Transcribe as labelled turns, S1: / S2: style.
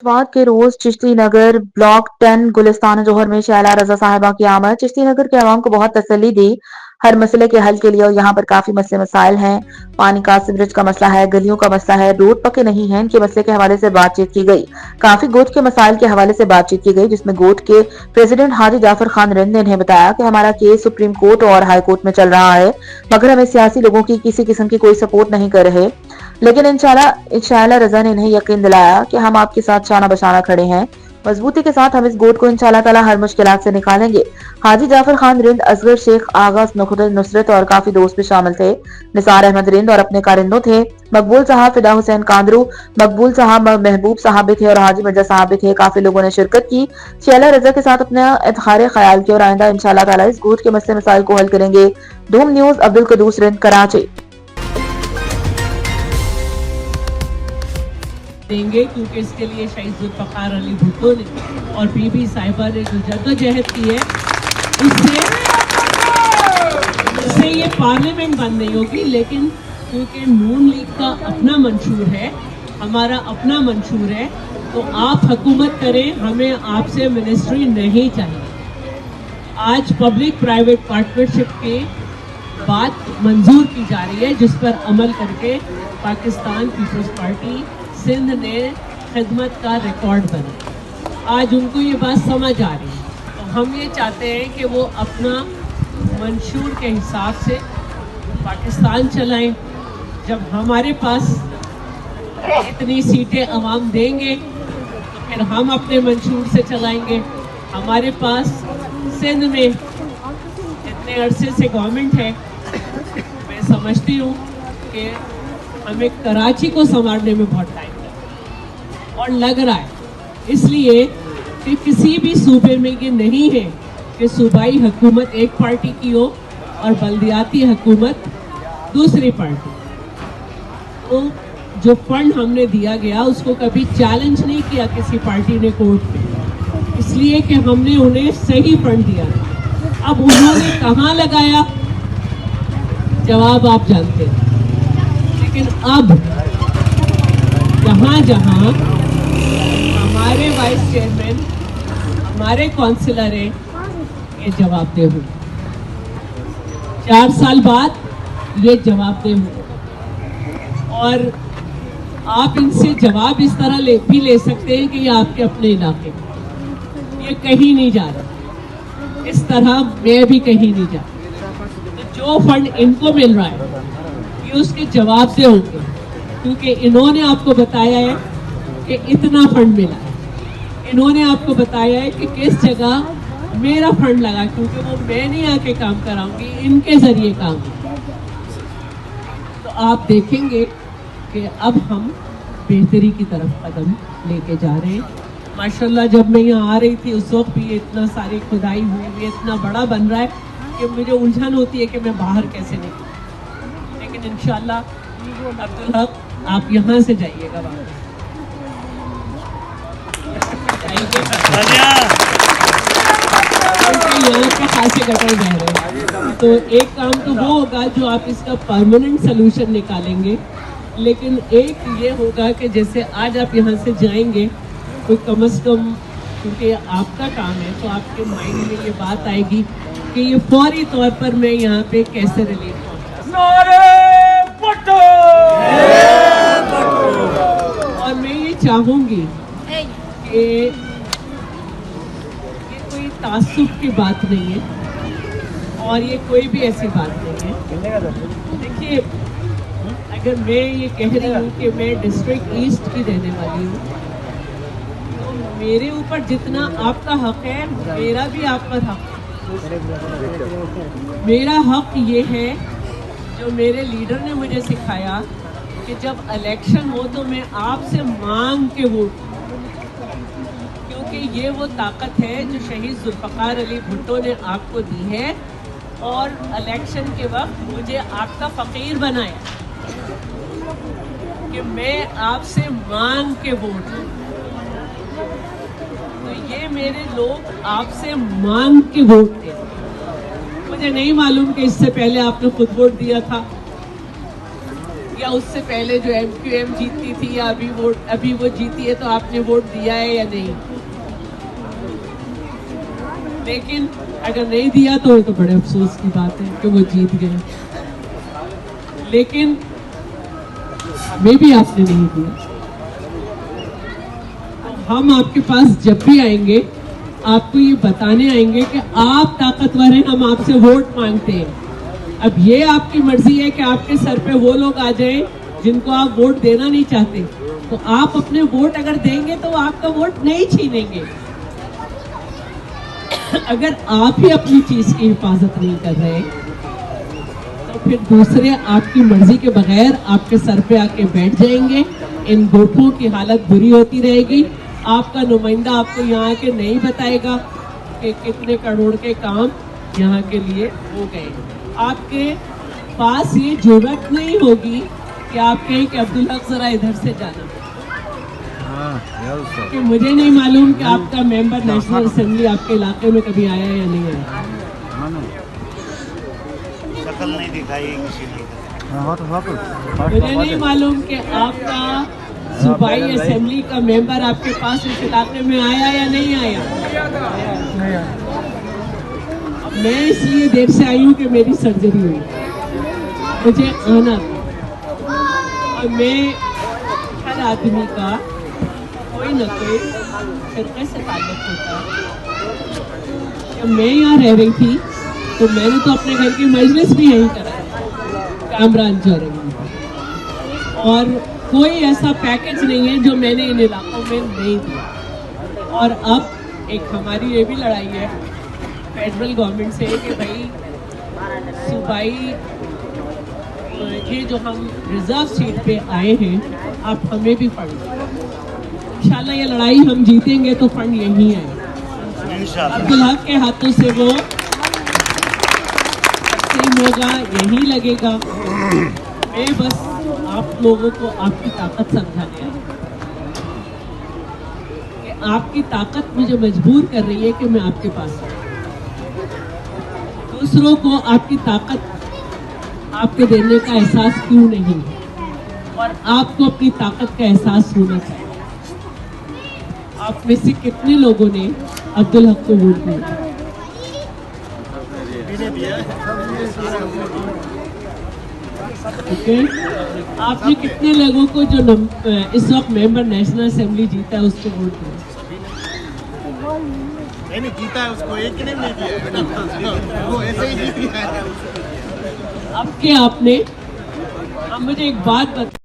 S1: इतवार के रोज चिश्ती नगर ब्लॉक 10 गुलिस्तान जोहर में शैला रजा साहिबा की आमद चिश्ती नगर के अवाम को बहुत तसल्ली दी। हर मसले के हल के लिए और यहाँ पर काफी मसले मसाइल हैं। पानी का सीवरेज का मसला है, गलियों का मसला है, रोड पक्के नहीं हैं। इनके मसले के हवाले से बातचीत की गई। काफी गोट के मसाइल के हवाले से बातचीत की गई, जिसमें गोट के प्रेसिडेंट हाजी जाफर खान रिंद ने इन्हें बताया कि हमारा केस सुप्रीम कोर्ट और हाई कोर्ट में चल रहा है, मगर हमें सियासी लोगों की किसी किस्म की कोई सपोर्ट नहीं कर रहे। लेकिन इंशाल्लाह रजा ने इन्हें यकीन दिलाया कि हम आपके साथ शाना बशाना खड़े हैं। मजबूती के साथ हम इस गोट को इंशाल्लाह ताला हर मुश्किलात से निकालेंगे। हाजी जाफर खान रिंद, असगर शेख, आगा नुसरत और काफी दोस्त भी शामिल थे। निसार अहमद रिंद और अपने कारिंदों थे। मकबूल साहब, फिदा हुसैन कांदरू, मकबूल साहब, महबूब साहब भी थे और हाजी मिर्जा साहब भी थे। काफी लोगों ने शिरकत की। शैला रजा के साथ अपना इज़हार ख्याल किया और आइंदा इंशाल्लाह ताला इस गोट के मसले मसाइल को हल करेंगे। धूम न्यूज, अब्दुल कदूस रिंद, कराची।
S2: देंगे क्योंकि इसके लिए शहीद जुल्फ़िकार अली भुट्टो ने और बीबी साहिबा ने जो जद्दोजहद की है, इससे ये पार्लियामेंट बंद नहीं होगी। लेकिन क्योंकि नून लीग का अपना मंशूर है, हमारा अपना मंशूर है, तो आप हुकूमत करें, हमें आपसे मिनिस्ट्री नहीं चाहिए। आज पब्लिक प्राइवेट पार्टनरशिप की बात मंजूर की जा रही है, जिस पर अमल करके पाकिस्तान पीपल्स पार्टी सिंध ने खिदमत का रिकॉर्ड बना। आज उनको ये बात समझ आ रही है, तो हम ये चाहते हैं कि वो अपना मंशूर के हिसाब से पाकिस्तान चलाएं। जब हमारे पास इतनी सीटें अवाम देंगे तो फिर हम अपने मंशूर से चलाएंगे। हमारे पास सिंध में इतने अरसे से गवर्नमेंट है, मैं समझती हूँ कि हमें कराची को संभालने में बहुत टाइम और लग रहा है, इसलिए कि किसी भी सूबे में ये नहीं है कि सूबाई हुकूमत एक पार्टी की हो और बल्दियाती हुकूमत दूसरी पार्टी। तो जो फंड हमने दिया गया उसको कभी चैलेंज नहीं किया किसी पार्टी ने कोर्ट में, इसलिए कि हमने उन्हें सही फंड दिया। अब उन्होंने कहाँ लगाया, जवाब आप जानते हैं। लेकिन अब जहाँ जहाँ हमारे वाइस चेयरमैन, हमारे काउंसिलर हैं, ये जवाबदेह हुए। 4 साल बाद ये जवाबदेह हुए और आप इनसे जवाब इस तरह भी ले सकते हैं कि ये आपके अपने इलाके में, ये कहीं नहीं जा रहा। इस तरह मैं भी कहीं नहीं जा रहा। तो जो फंड इनको मिल रहा है ये उसके जवाब से होंगे, क्योंकि इन्होंने आपको बताया है कि इतना फंड मिला है। इन्होंने आपको बताया है कि किस जगह मेरा फंड लगा, क्योंकि वो मैं नहीं आके काम कराऊंगी, इनके जरिए काम। तो आप देखेंगे कि अब हम बेहतरी की तरफ कदम लेके जा रहे हैं। माशाल्लाह जब मैं यहाँ आ रही थी उस वक्त भी इतना सारी खुदाई हुई हुई, इतना बड़ा बन रहा है कि मुझे उलझन होती है कि मैं बाहर कैसे निकलूं। लेकिन इंशाल्लाह अब्दुल हक आप यहाँ से जाइएगा बाहर, यहाँ के खासे गटर बह रहे हैं। तो एक काम तो वो होगा जो आप इसका परमानेंट सोल्यूशन निकालेंगे, लेकिन एक ये होगा कि जैसे आज आप यहाँ से जाएंगे तो कम से कम, क्योंकि आपका काम है, तो आपके माइंड में ये बात आएगी कि ये फौरी तौर पर मैं यहाँ पे कैसे रिलीफ पहुँचा। और मैं ये चाहूँगी कि ये कोई तासुब की बात नहीं है और ये कोई भी ऐसी बात नहीं है। देखिए, अगर मैं ये कह रही हूँ कि मैं डिस्ट्रिक्ट ईस्ट की रहने वाली हूँ, तो मेरे ऊपर जितना आपका हक है, मेरा भी आप पर हक है। मेरा हक ये है जो मेरे लीडर ने मुझे सिखाया कि जब इलेक्शन हो तो मैं आपसे मांग के वोट, क्योंकि ये वो ताकत है जो शहीद जुल्फ़िकार अली भुट्टो ने आपको दी है और इलेक्शन के वक्त मुझे आपका फ़कीर बनाया कि मैं आपसे मांग के वोट। तो ये मेरे लोग आपसे मांग के वोट थे। मुझे नहीं मालूम कि इससे पहले आपने खुद वोट दिया था या उससे पहले जो MQM जीतती थी या अभी वो जीती है, तो आपने वोट दिया है या नहीं? लेकिन अगर नहीं दिया तो बड़े अफसोस की बात है कि वो जीत गए, लेकिन मे भी आपने नहीं दिया। हम आपके पास जब भी आएंगे आपको ये बताने आएंगे कि आप ताकतवर हैं, हम आपसे वोट मांगते हैं। अब ये आपकी मर्जी है कि आपके सर पे वो लोग आ जाएं जिनको आप वोट देना नहीं चाहते, तो आप अपने वोट अगर देंगे तो आपका वोट नहीं छीनेंगे। अगर आप ही अपनी चीज की हिफाजत नहीं कर रहे तो फिर दूसरे आपकी मर्जी के बगैर आपके सर पे आके बैठ जाएंगे। इन गोठों की हालत बुरी होती रहेगी। आपका नुमाइंदा आपको यहाँ के नहीं बताएगा कि कितने करोड़ के काम यहाँ के लिए हो गए। आपके पास ये जरूरत नहीं होगी कि आप कहें कि अब्दुल हक जरा इधर से जाना, कि मुझे नहीं मालूम कि आपका मेंबर नेशनल असेंबली आपके इलाके में कभी आया या नहीं आया।
S3: शक्ल नहीं दिखाई किसी ने।
S2: मुझे नहीं मालूम कि आपका सूबाई असेंबली का मेंबर आपके पास इस इलाके में आया या नहीं आया। मैं इसलिए देर से आई हूँ कि मेरी सर्जरी हुई, मुझे आना था। और मैं हर आदमी का कोई न कोई फिरके से ताल्लुक होता है। जब मैं यहाँ रह रही थी तो मैंने तो अपने घर की मजलिस भी यहीं कराई, कामरान चौराहे में, और कोई ऐसा पैकेज नहीं है जो मैंने इन इलाकों में नहीं दिया। और अब एक हमारी ये भी लड़ाई है फेडरल गवर्नमेंट से कि भाई सूबाई ये जो हम रिजर्व सीट पे आए हैं आप हमें भी फंड दें। इंशाल्लाह ये लड़ाई हम जीतेंगे तो फंड यहीं आए, अब्दुल हक के हाथों से वो तकसीम होगा, यहीं लगेगा। मैं बस आप लोगों को आपकी ताकत समझाने आई कि आपकी ताकत मुझे मजबूर कर रही है कि मैं आपके पास आऊं। दूसरों को आपकी ताकत आपके देने का एहसास क्यों नहीं है, और आपको अपनी ताकत का एहसास होना चाहिए। आप में से कितने लोगों ने अब्दुल हक को वोट दिया? ओके, आपने कितने लोगों को जो इस वक्त मेंबर नेशनल असेंबली जीता है उसको वोट दिया?
S3: नहीं जीता है उसको, एक ने नहीं दिया, वो ऐसे ही जीत गया है।
S2: अब के आपने, अब मुझे एक बात बता,